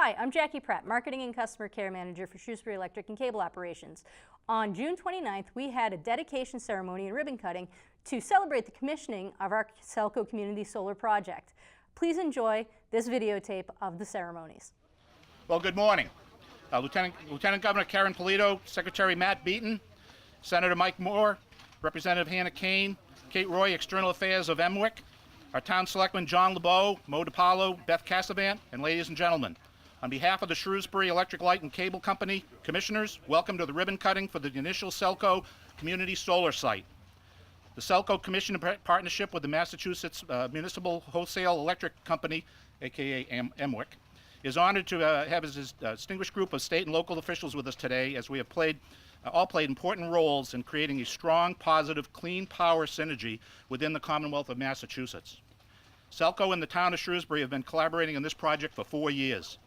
Hi, I'm Jackie Pratt, Marketing and Customer Care Manager for Shrewsbury Electric and Cable Operations. On June 29th, we had a dedication ceremony and ribbon cutting to celebrate the commissioning of our SELCO Community Solar Project. Please enjoy this videotape of the ceremonies. Well, good morning. Lieutenant Governor Karen Polito, Secretary Matt Beaton, Senator Mike Moore, Representative Hannah Kane, Kate Roy, External Affairs of Emwick, our Town Selectmen John LeBeau, Mo DiPaolo, Beth Cassavant, and ladies and gentlemen, on behalf of the Shrewsbury Electric Light and Cable Company Commissioners, welcome to the ribbon cutting for the initial SELCO Community Solar Site. The SELCO Commission partnership with the Massachusetts Municipal Wholesale Electric Company, aka Emwick, is honored to have his distinguished group of state and local officials with us today, as we have all played important roles in creating a strong, positive, clean power synergy within the Commonwealth of Massachusetts. SELCO and the town of Shrewsbury have been collaborating on this project for 4 years.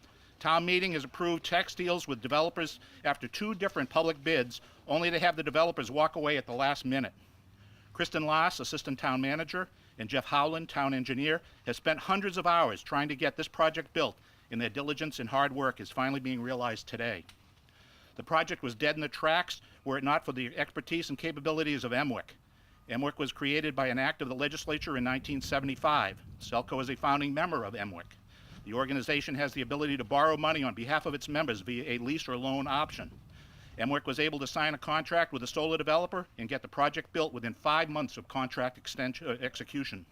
Town meeting has approved tax deals with developers after 2 different public bids, only to have the developers walk away at the last minute. Kristen Lass, Assistant Town Manager, and Jeff Howland, Town Engineer, have spent hundreds of hours trying to get this project built, and their diligence and hard work is finally being realized today. The project was dead in the tracks were it not for the expertise and capabilities of Emwick. Emwick was created by an act of the legislature in 1975. SELCO is a founding member of Emwick. The organization has the ability to borrow money on behalf of its members via a lease or loan option. Emwick was able to sign a contract with a solar developer and get the project built within 5 months of contract execution.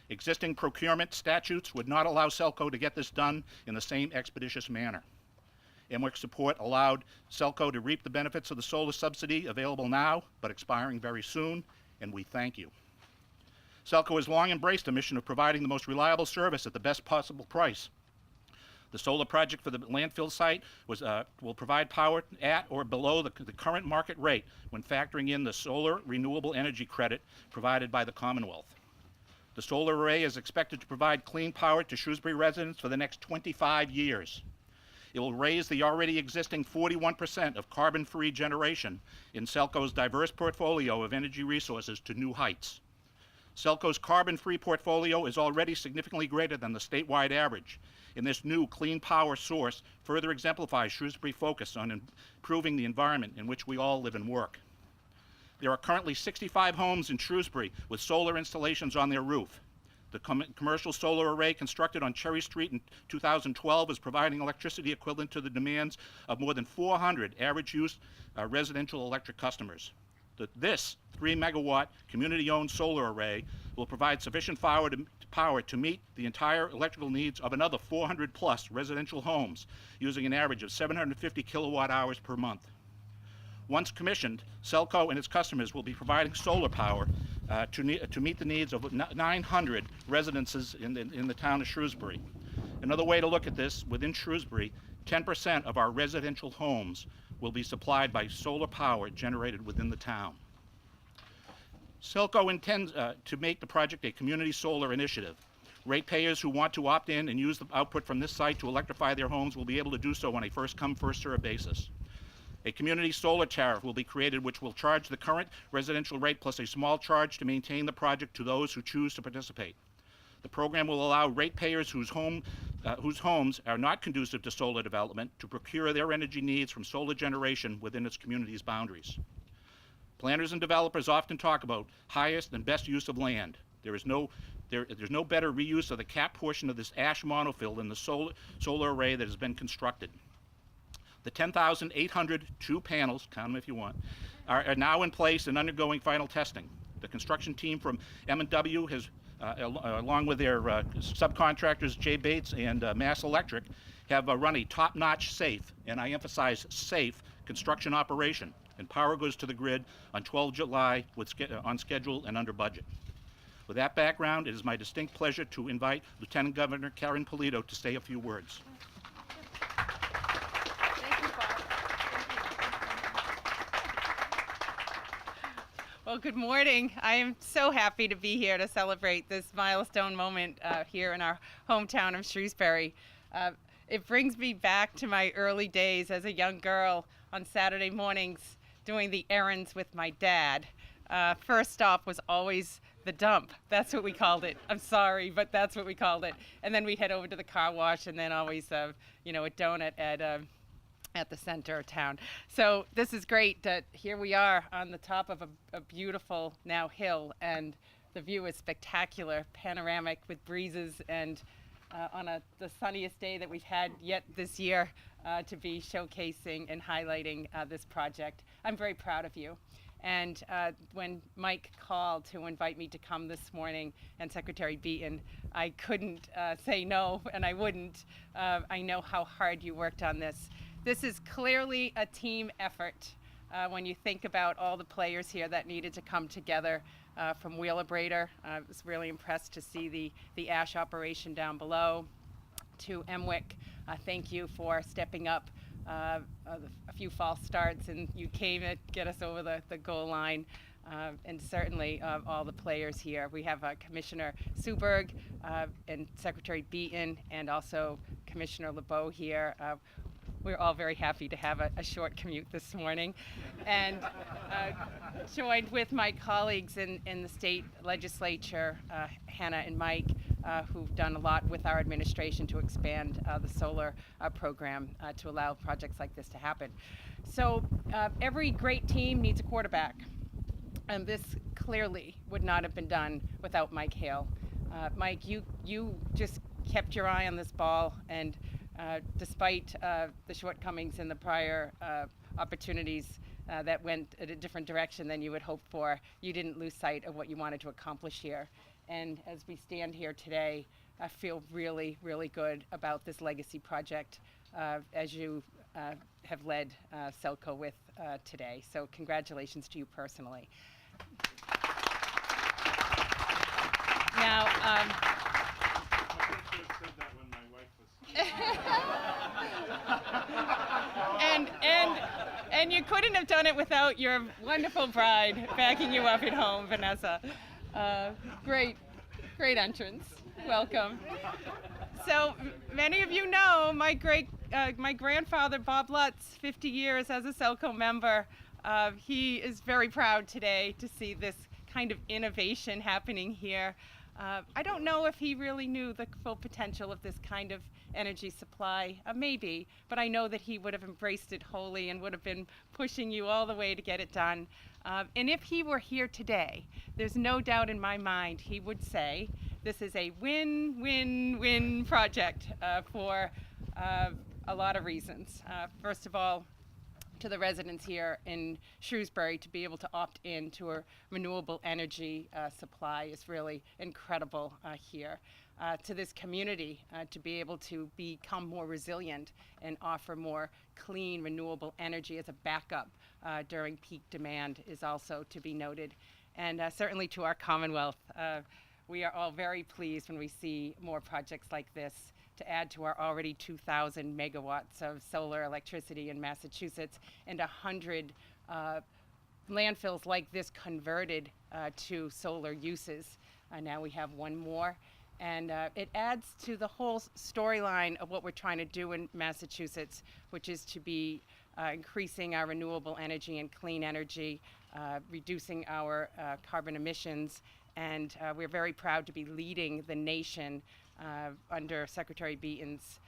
Existing procurement statutes would not allow SELCO to get this done in the same expeditious manner. Emwick's support allowed SELCO to reap the benefits of the solar subsidy available now, but expiring very soon, and we thank you. SELCO has long embraced the mission of providing the most reliable service at the best possible price. The solar project for the landfill site will provide power at or below the current market rate when factoring in the solar renewable energy credit provided by the Commonwealth. The solar array is expected to provide clean power to Shrewsbury residents for the next 25 years. It will raise the already existing 41% of carbon-free generation in SELCO's diverse portfolio of energy resources to new heights. SELCO's carbon-free portfolio is already significantly greater than the statewide average, and this new clean power source further exemplifies Shrewsbury's focus on improving the environment in which we all live and work. There are currently 65 homes in Shrewsbury with solar installations on their roof. The commercial solar array constructed on Cherry Street in 2012 is providing electricity equivalent to the demands of more than 400 average-use residential electric customers. This 3-megawatt community-owned solar array will provide sufficient power to meet the entire electrical needs of another 400-plus residential homes, using an average of 750 kilowatt-hours per month. Once commissioned, SELCO and its customers will be providing solar power to meet the needs of 900 residences in the town of Shrewsbury. Another way to look at this, within Shrewsbury, 10% of our residential homes will be supplied by solar power generated within the town. SELCO intends to make the project a community solar initiative. Ratepayers who want to opt in and use the output from this site to electrify their homes will be able to do so on a first-come, first-served basis. A community solar tariff will be created which will charge the current residential rate plus a small charge to maintain the project to those who choose to participate. The program will allow ratepayers whose homes are not conducive to solar development to procure their energy needs from solar generation within its community's boundaries. Planners and developers often talk about highest and best use of land. There's no better reuse of the cap portion of this ash monofill than the solar array that has been constructed. The 10,800 2 panels, count them if you want, are now in place and undergoing final testing. The construction team from M&W has, along with their subcontractors Jay Bates and Mass Electric, have run a top-notch safe, and I emphasize safe, construction operation, and power goes to the grid on 12 July on schedule and under budget. With that background, it is my distinct pleasure to invite Lieutenant Governor Karen Polito to say a few words. Well, good morning. I am so happy to be here to celebrate this milestone moment here in our hometown of Shrewsbury. It brings me back to my early days as a young girl on Saturday mornings doing the errands with my dad. First stop was always the dump. That's what we called it. I'm sorry, but that's what we called it. And then we head over to the car wash, and then always, a donut at the center of town. So this is great that here we are on the top of a beautiful now hill, and the view is spectacular, panoramic with breezes, and on the sunniest day that we've had yet this year to be showcasing and highlighting this project. I'm very proud of you. And when Mike called to invite me to come this morning, and Secretary Beaton, I couldn't say no, and I wouldn't. I know how hard you worked on this. This is clearly a team effort when you think about all the players here that needed to come together. From Wheelabrator, I was really impressed to see the ash operation down below. To MWIC, thank you for stepping up a few false starts, and you came to get us over the goal line. And certainly all the players here. We have Commissioner Suberg and Secretary Beaton, and also Commissioner LeBeau here. We're all very happy to have a short commute this morning, and joined with my colleagues in the state legislature, Hannah and Mike, who've done a lot with our administration to expand the solar program to allow projects like this to happen. So every great team needs a quarterback, and this clearly would not have been done without Mike Hale. Mike, you just kept your eye on this ball, and despite the shortcomings in the prior opportunities that went in a different direction than you had hoped for, you didn't lose sight of what you wanted to accomplish here. And as we stand here today, I feel really, really good about this legacy project as you have led SELCO with today. So congratulations to you personally. Now, and you couldn't have done it without your wonderful bride backing you up at home, Vanessa. Great entrance. Welcome. So many of you know my grandfather, Bob Lutz, 50 years as a SELCO member. He is very proud today to see this kind of innovation happening here. I don't know if he really knew the full potential of this kind of energy supply, maybe, but I know that he would have embraced it wholly and would have been pushing you all the way to get it done. And if he were here today, there's no doubt in my mind he would say this is a win-win-win project for a lot of reasons. First of all, to the residents here in Shrewsbury, to be able to opt in to a renewable energy supply is really incredible here. To this community, to be able to become more resilient and offer more clean, renewable energy as a backup during peak demand is also to be noted. And certainly to our Commonwealth, we are all very pleased when we see more projects like this to add to our already 2,000 megawatts of solar electricity in Massachusetts, and 100 landfills like this converted to solar uses. Now we have one more. And it adds to the whole storyline of what we're trying to do in Massachusetts, which is to be increasing our renewable energy and clean energy, reducing our carbon emissions, and we're very proud to be leading the nation under Secretary Beaton's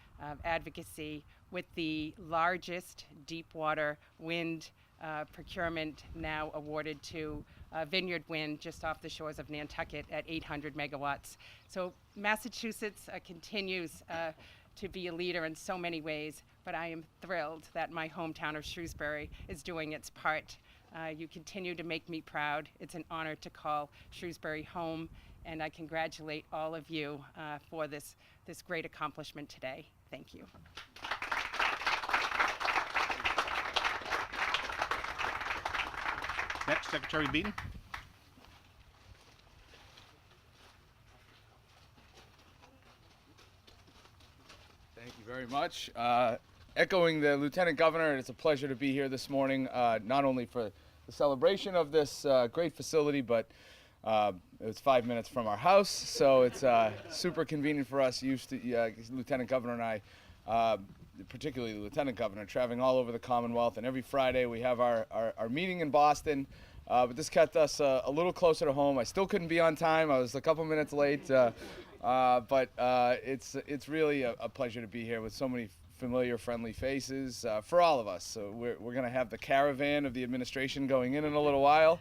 advocacy with the largest deep water wind procurement now awarded to Vineyard Wind just off the shores of Nantucket at 800 megawatts. So Massachusetts continues to be a leader in so many ways, but I am thrilled that my hometown of Shrewsbury is doing its part. You continue to make me proud. It's an honor to call Shrewsbury home, and I congratulate all of you for this great accomplishment today. Thank you. Next, Secretary Beaton. Thank you very much. Echoing the Lieutenant Governor, it's a pleasure to be here this morning, not only for the celebration of this great facility, but it's 5 minutes from our house, so it's super convenient for us. Lieutenant Governor and I, particularly the Lieutenant Governor, traveling all over the Commonwealth, and every Friday we have our meeting in Boston but this kept us a little closer to home. I still couldn't be on time. I was a couple minutes late, but it's really a pleasure to be here with so many familiar, friendly faces for all of us. So we're going to have the caravan of the administration going in a little while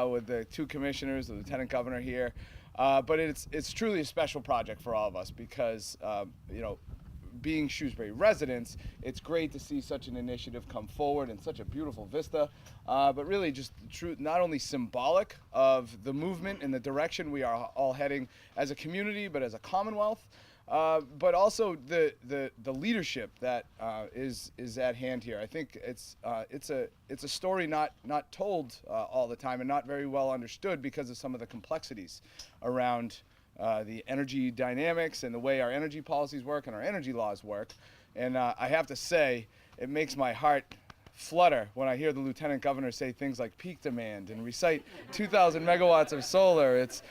with the two commissioners, the lieutenant governor here. But it's truly a special project for all of us because, being Shrewsbury residents, it's great to see such an initiative come forward and such a beautiful vista, but really just not only symbolic of the movement and the direction we are all heading as a community, but as a Commonwealth, but also the leadership that is at hand here. I think it's a story not told all the time and not very well understood because of some of the complexities around the energy dynamics and the way our energy policies work and our energy laws work. And I have to say, it makes my heart flutter when I hear the lieutenant governor say things like peak demand and recite 2,000 megawatts of solar. It's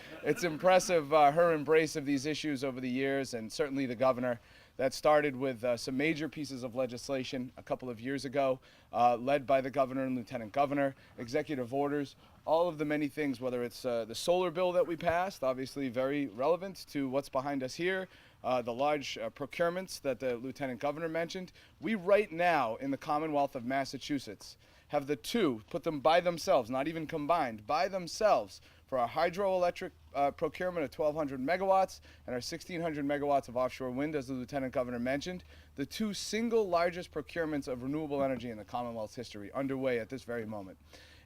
impressive, her embrace of these issues over the years, and certainly the governor. That started with some major pieces of legislation a couple of years ago, led by the governor and lieutenant governor, executive orders, all of the many things, whether it's the solar bill that we passed, obviously very relevant to what's behind us here, the large procurements that the lieutenant governor mentioned. We right now in the Commonwealth of Massachusetts have the two, put them by themselves, not even combined, by themselves, for our hydroelectric procurement of 1,200 megawatts and our 1,600 megawatts of offshore wind, as the lieutenant governor mentioned, the two single largest procurements of renewable energy in the Commonwealth's history underway at this very moment.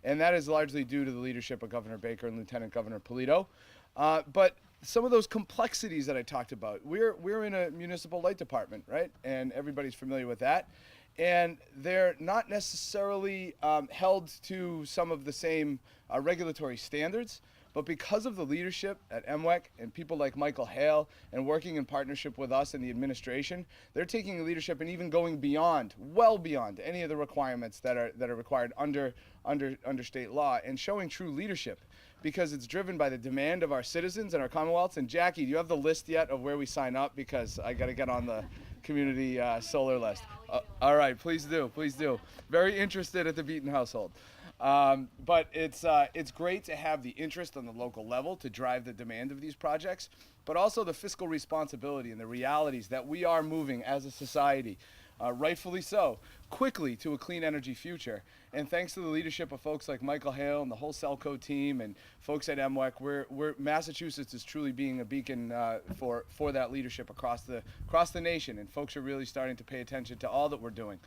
And that is largely due to the leadership of Governor Baker and Lieutenant Governor Polito. But some of those complexities that I talked about, we're in a municipal light department, right? And everybody's familiar with that. And they're not necessarily held to some of the same regulatory standards, but because of the leadership at MWEC and people like Michael Hale and working in partnership with us and the administration, they're taking leadership and even going beyond, well beyond any of the requirements that are required under state law, and showing true leadership because it's driven by the demand of our citizens and our Commonwealths. And Jackie, do you have the list yet of where we sign up? Because I got to get on the community solar list. All right, please do. Very interested at the Beaton household. But it's great to have the interest on the local level to drive the demand of these projects, but also the fiscal responsibility and the realities that we are moving as a society, rightfully so, quickly to a clean energy future. And thanks to the leadership of folks like Michael Hale and the whole SELCO team and folks at MWEC, Massachusetts is truly being a beacon for that leadership across the nation. And folks are really starting to pay attention to all that we're doing,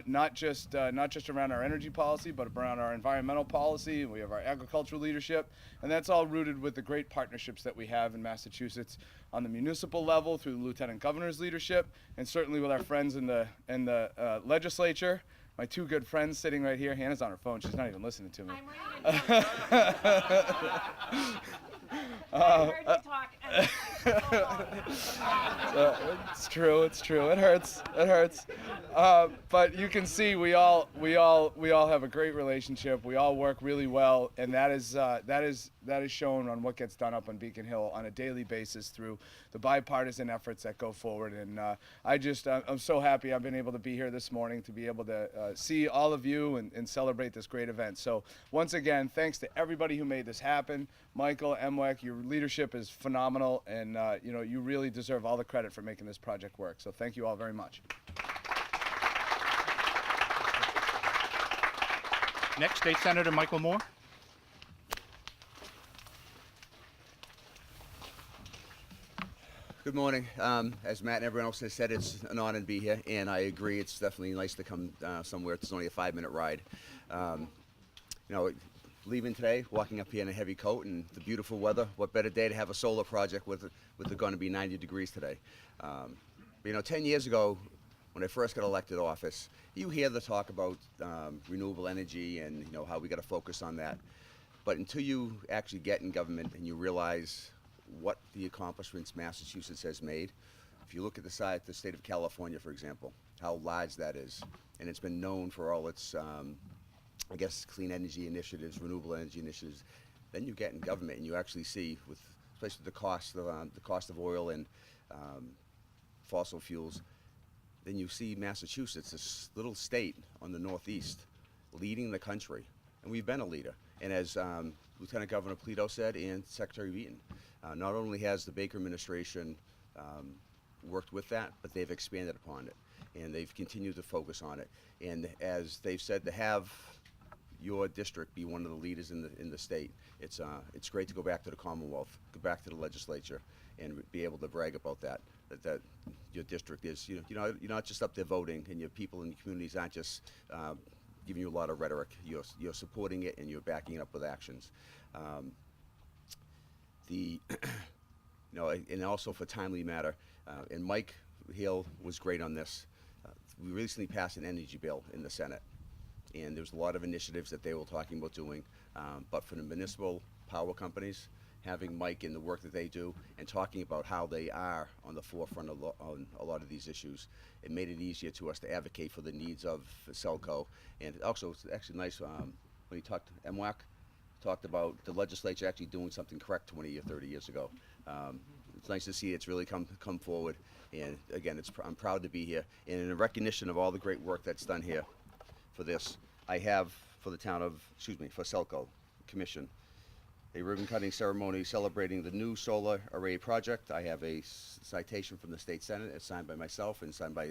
not just around our energy policy, but around our environmental policy. And we have our agricultural leadership, and that's all rooted with the great partnerships that we have in Massachusetts on the municipal level through the lieutenant governor's leadership, and certainly with our friends in the legislature. My two good friends sitting right here. Hannah's on her phone. She's not even listening to me. I'm reading it. It's true. It hurts. But you can see we all have a great relationship. We all work really well, and that is shown on what gets done up on Beacon Hill on a daily basis through the bipartisan efforts that go forward. And I'm so happy I've been able to be here this morning to be able to see all of you and celebrate this great event. So once again, thanks to everybody who made this happen. Michael, MWEC, your leadership is phenomenal, and you really deserve all the credit for making this project work. So thank you all very much. Next, State Senator Michael Moore. Good morning. As Matt and everyone else has said, it's an honor to be here, and I agree. It's definitely nice to come somewhere. It's only a 5-minute ride. Leaving today, walking up here in a heavy coat and the beautiful weather. What better day to have a solar project with it going to be 90 degrees today? 10 years ago, when I first got elected office, you hear the talk about renewable energy and how we got to focus on that. But until you actually get in government and you realize what the accomplishments Massachusetts has made, if you look at the state of California, for example, how large that is, and it's been known for all its, clean energy initiatives, renewable energy initiatives, then you get in government and you actually see, especially the cost of oil and fossil fuels, then you see Massachusetts, this little state on the northeast, leading the country, and we've been a leader. And as Lieutenant Governor Polito said and Secretary Beaton, not only has the Baker administration worked with that, but they've expanded upon it, and they've continued to focus on it. And as they've said, to have your district be one of the leaders in the state, it's great to go back to the Commonwealth, go back to the legislature, and be able to brag about that your district is, you're not just up there voting, and your people in the communities aren't just giving you a lot of rhetoric. You're supporting it, and you're backing it up with actions. And also for timely matter, and Mike Hill was great on this. We recently passed an energy bill in the Senate, and there was a lot of initiatives that they were talking about doing, but for the municipal power companies, having Mike in the work that they do and talking about how they are on the forefront on a lot of these issues, it made it easier to us to advocate for the needs of SELCO. And also, it's actually nice when he talked to MWAC, talked about the legislature actually doing something correct 20 or 30 years ago. It's nice to see it's really come forward. And again, I'm proud to be here. And in recognition of all the great work that's done here for this, I have for the town of, for SELCO Commission, a ribbon cutting ceremony celebrating the new solar array project. I have a citation from the state senate. It's signed by myself and signed by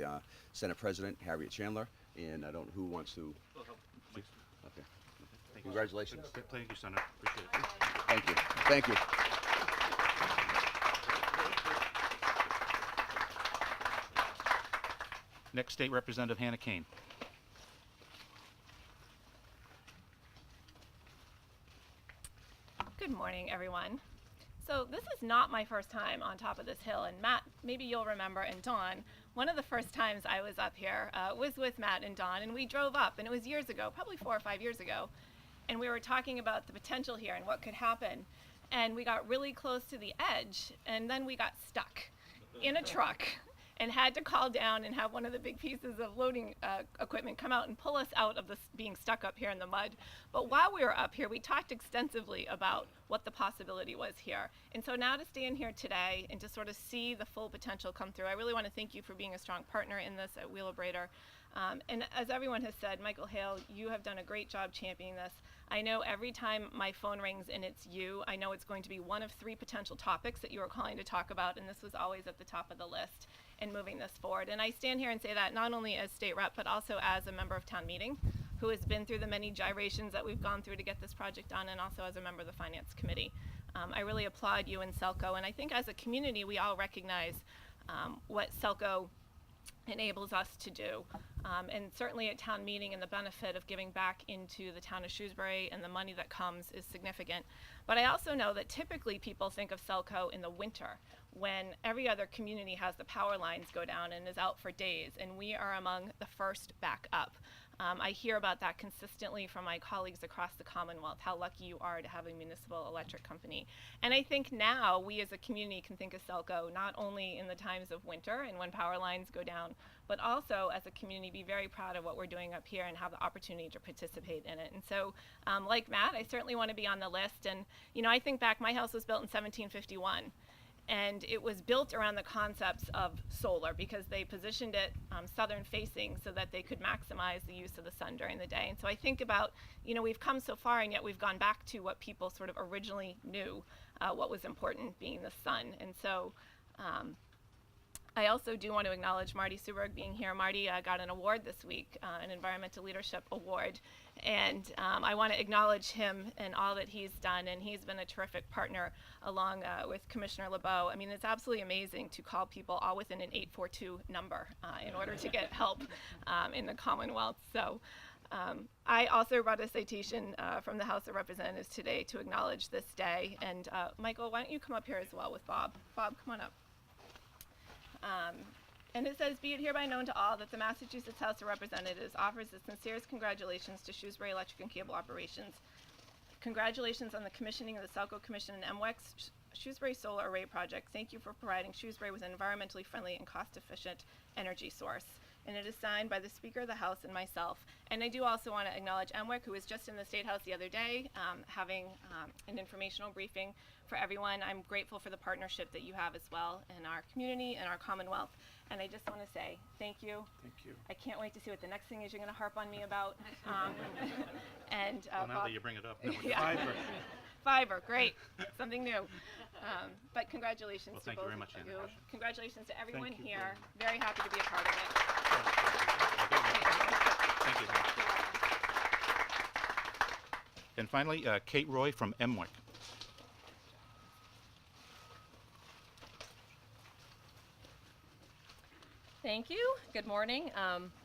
Senate President Harriet Chandler. And I don't know who wants to. Okay. Congratulations. Thank you, Senator. Appreciate it. Thank you. Thank you. Next, State Representative Hannah Kane. Good morning, everyone. So this is not my first time on top of this hill, and Matt, maybe you'll remember, and Dawn, one of the first times I was up here was with Matt and Dawn, and we drove up, and it was years ago, probably 4 or 5 years ago, and we were talking about the potential here and what could happen, and we got really close to the edge, and then we got stuck in a truck and had to call down and have one of the big pieces of loading equipment come out and pull us out of this being stuck up here in the mud. But while we were up here, we talked extensively about what the possibility was here. And so now to stand here today and to sort of see the full potential come through, I really want to thank you for being a strong partner in this at Wheelabrator. And as everyone has said, Michael Hale, you have done a great job championing this. I know every time my phone rings and it's you, I know it's going to be one of 3 potential topics that you are calling to talk about, and this was always at the top of the list in moving this forward. And I stand here and say that not only as state rep, but also as a member of town meeting who has been through the many gyrations that we've gone through to get this project done, and also as a member of the finance committee. I really applaud you and SELCO, and I think as a community we all recognize what SELCO enables us to do. And certainly at town meeting, and the benefit of giving back into the town of Shrewsbury and the money that comes is significant. But I also know that typically people think of SELCO in the winter when every other community has the power lines go down and is out for days, and we are among the first back up. I hear about that consistently from my colleagues across the Commonwealth, how lucky you are to have a municipal electric company. And I think now we as a community can think of SELCO not only in the times of winter and when power lines go down, but also as a community be very proud of what we're doing up here and have the opportunity to participate in it. And so, like Matt, I certainly want to be on the list. And, you know, I think back, my house was built in 1751. And it was built around the concepts of solar because they positioned it southern facing so that they could maximize the use of the sun during the day. And so I think about, you know, we've come so far and yet we've gone back to what people sort of originally knew what was important, being the sun. And so I also do want to acknowledge Marty Suberg being here. Marty got an award this week, an Environmental Leadership Award. And I want to acknowledge him and all that he's done, and he's been a terrific partner along with Commissioner LeBeau. I mean, it's absolutely amazing to call people all within an 842 number in order to get help in the Commonwealth. So I also brought a citation from the House of Representatives today to acknowledge this day. And Michael, why don't you come up here as well with Bob? Bob, come on up. And it says, be it hereby known to all that the Massachusetts House of Representatives offers its sincerest congratulations to Shrewsbury Electric and Cable Operations. Congratulations on the commissioning of the SELCO Commission and MWEC's Shrewsbury Solar Array Project. Thank you for providing Shrewsbury with an environmentally friendly and cost-efficient energy source. and it is signed by the Speaker of the House and myself. And I do also want to acknowledge Emwick, who was just in the State House the other day, having an informational briefing for everyone. I'm grateful for the partnership that you have as well in our community and our Commonwealth. And I just want to say thank you. Thank you. I can't wait to see what the next thing is you're going to harp on me about. And Well, now Bob, that you bring it up, no, Yeah. fiber. Fiber, great, something new. But congratulations Well, to thank you both very much, of Anna. you. Congratulations to everyone Thank you here. Very happy to be a part of it. Thank you. And finally, Kate Roy from Emwick. Thank you. Good morning.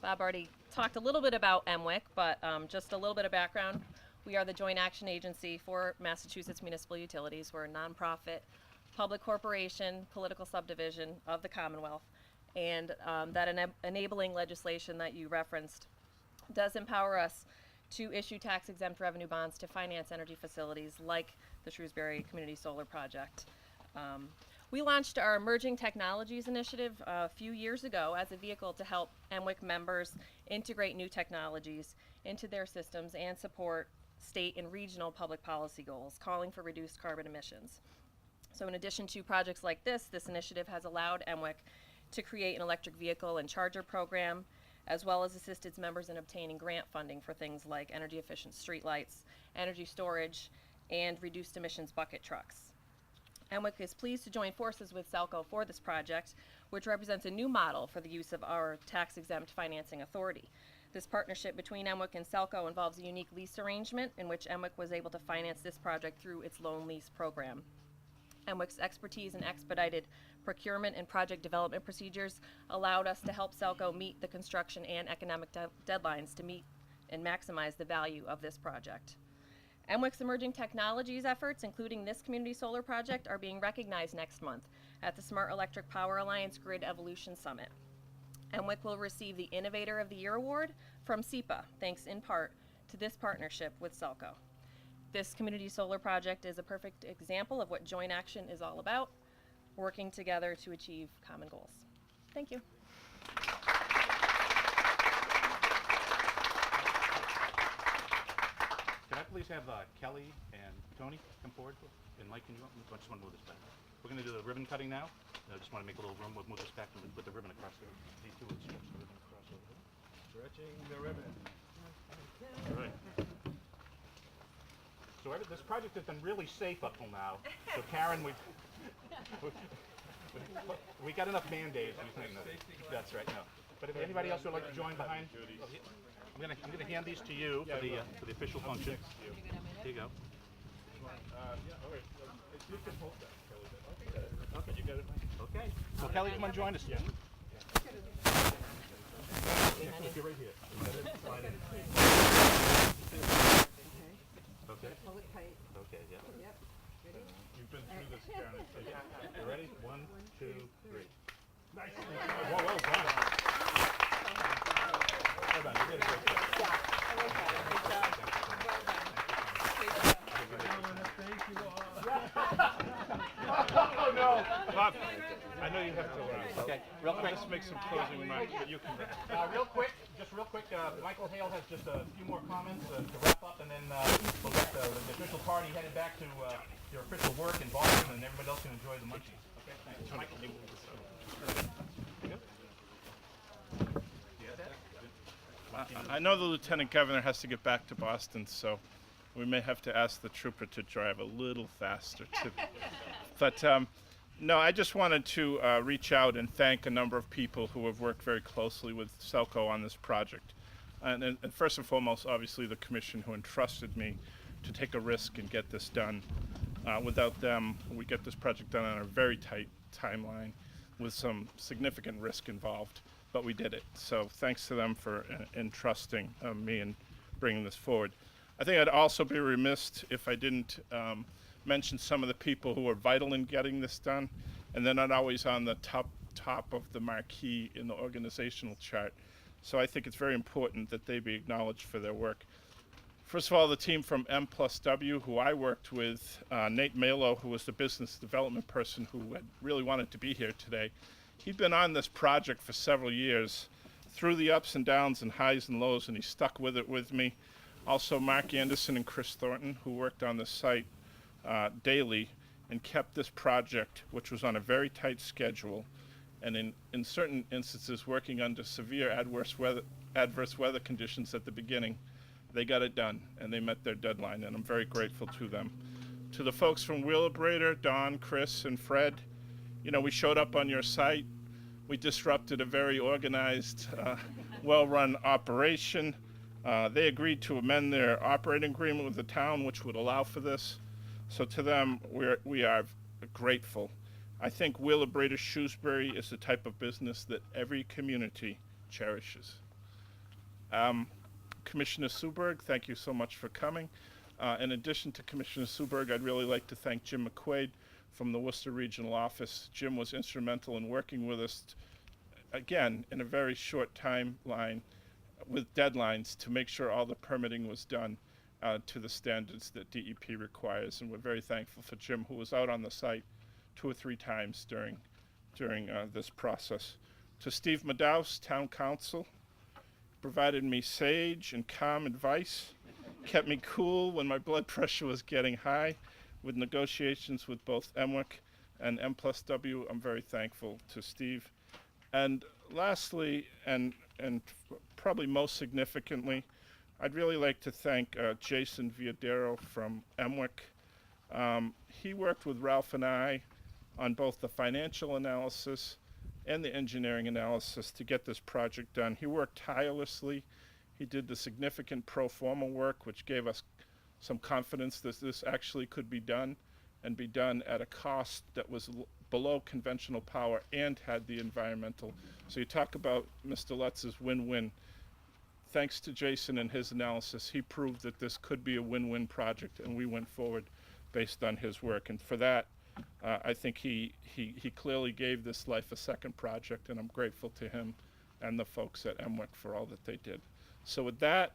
Bob already talked a little bit about Emwick, but just a little bit of background. We are the joint action agency for Massachusetts Municipal Utilities. We're a nonprofit public corporation, political subdivision of the Commonwealth. And that enabling legislation that you referenced does empower us to issue tax-exempt revenue bonds to finance energy facilities like the Shrewsbury Community Solar Project. We launched our Emerging Technologies Initiative a few years ago as a vehicle to help Emwick members integrate new technologies into their systems and support state and regional public policy goals, calling for reduced carbon emissions. So in addition to projects like this initiative has allowed Emwick to create an electric vehicle and charger program, as well as assist its members in obtaining grant funding for things like energy efficient streetlights, energy storage, and reduced emissions bucket trucks. Emwick is pleased to join forces with SELCO for this project, which represents a new model for the use of our tax-exempt financing authority. This partnership between Emwick and SELCO involves a unique lease arrangement in which Emwick was able to finance this project through its loan lease program. Emwick's expertise in expedited procurement and project development procedures allowed us to help SELCO meet the construction and economic deadlines to meet and maximize the value of this project. Emwick's emerging technologies efforts, including this community solar project, are being recognized next month at the Smart Electric Power Alliance Grid Evolution Summit. Emwick will receive the Innovator of the Year Award from SEPA, thanks in part to this partnership with SELCO. This community solar project is a perfect example of what joint action is all about, working together to achieve common goals. Thank you. Can I please have Kelly and Tony come forward? And Mike, can you, I just want to move this back. We're going to do the ribbon cutting now. I just want to make a little room. We'll move this back with the ribbon across there. These two would stretch the ribbon across over here. Stretching the ribbon. All right. So this project has been really safe up till now. So Karen, we got enough Band-Aids. That's right. No. But if anybody else would like to join behind, I'm gonna hand these to you for the official function. Here you go. You can hold that, Kelly. Okay, you got it. Okay. Well, Kelly, come on, join us. Yeah. You're right here. Slide in. Okay. Hold it tight. Okay. Yeah. Yep. You've been through this, Karen. You ready? 1, 2, 3. Nice. Well done. Well done. You did a great job. Oh no, Bob! I know you have to. Okay, real quick. Let's make some closing remarks, but you can. Real quick, Michael Hale has just a few more comments to wrap up, and then we'll get the official party headed back to your official work in Boston, and everybody else can enjoy the munchies. Okay, thanks. Michael, you move this over. I know the Lieutenant Governor has to get back to Boston, so we may have to ask the trooper to drive a little faster too. But no, I just wanted to reach out and thank a number of people who have worked very closely with SELCO on this project. And first and foremost, obviously the commission who entrusted me to take a risk and get this done. Without them, we get this project done on a very tight timeline with some significant risk involved, but we did it. So thanks to them for entrusting me and bringing this forward. I think I'd also be remiss if I didn't mention some of the people who are vital in getting this done, and they're not always on the top of the marquee in the organizational chart. So I think it's very important that they be acknowledged for their work. First of all, the team from M+W, who I worked with, Nate Malo, who was the business development person who had really wanted to be here today. He'd been on this project for several years through the ups and downs and highs and lows, and he stuck with it with me. Also, Mark Anderson and Chris Thornton, who worked on the site daily and kept this project, which was on a very tight schedule, and in certain instances working under severe adverse weather conditions at the beginning. They got it done, and they met their deadline, and I'm very grateful to them. To the folks from Wheelabrator, Don, Chris, and Fred, you know, we showed up on your site. We disrupted a very organized, well-run operation. They agreed to amend their operating agreement with the town, which would allow for this. So to them, we are grateful. I think Wheelabrator Shrewsbury is the type of business that every community cherishes. Commissioner Suberg, thank you so much for coming. In addition to Commissioner Suberg, I'd really like to thank Jim McQuaid from the Worcester Regional Office. Jim was instrumental in working with us, again, in a very short timeline with deadlines to make sure all the permitting was done to the standards that DEP requires. And we're very thankful for Jim, who was out on the site 2 or 3 times during this process. To Steve Madaus, Town Council, provided me sage and calm advice, kept me cool when my blood pressure was getting high. With negotiations with both MWIC and M+W, I'm very thankful to Steve. And lastly, and probably most significantly, I'd really like to thank Jason Viadero from MWIC. He worked with Ralph and I on both the financial analysis and the engineering analysis to get this project done. He worked tirelessly. He did the significant pro forma work, which gave us some confidence that this actually could be done, and be done at a cost that was below conventional power and had the environmental. So you talk about Mr. Lutz's win-win. Thanks to Jason and his analysis, he proved that this could be a win-win project, and we went forward based on his work. And for that, I think he clearly gave this life a second project, and I'm grateful to him and the folks at MWIC for all that they did. So with that,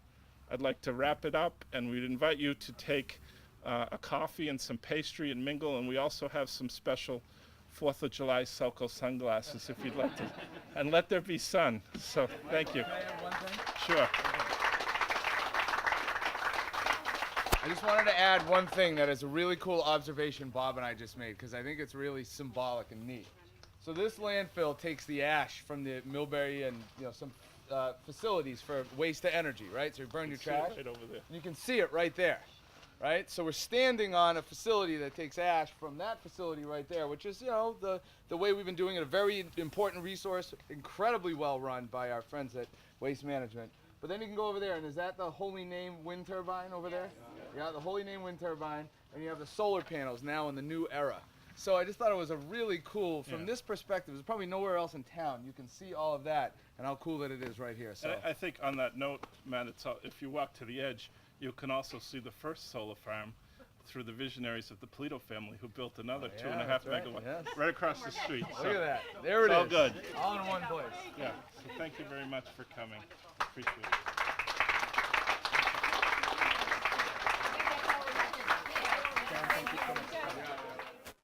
I'd like to wrap it up, and we'd invite you to take a coffee and some pastry and mingle, and we also have some special 4th of July SELCO sunglasses if you'd like to, and let there be sun. So thank you. Can I add one thing? Sure. I just wanted to add one thing that is a really cool observation Bob and I just made, because I think it's really symbolic and neat. So this landfill takes the ash from the Millbury and some facilities for waste to energy, right? So you burn your trash, Right over there. and you can see it right there, right? So we're standing on a facility that takes ash from that facility right there, which is the way we've been doing it, a very important resource, incredibly well run by our friends at Waste Management. But then you can go over there, and is that the Holy Name wind turbine over there? Yeah, the Holy Name wind turbine, and you have the solar panels now in the new era. So I just thought it was a really cool, from this perspective, there's probably nowhere else in town. You can see all of that, and how cool that it is right here. So And I think on that note, Matt, if you walk to the edge, you can also see the first solar farm through the visionaries of the Polito family, who built another 2.5 that's right, megawatt yes. right across the street. look at that. There it it's is. all good. All in one place. Yeah. So thank you very much for coming. Appreciate it.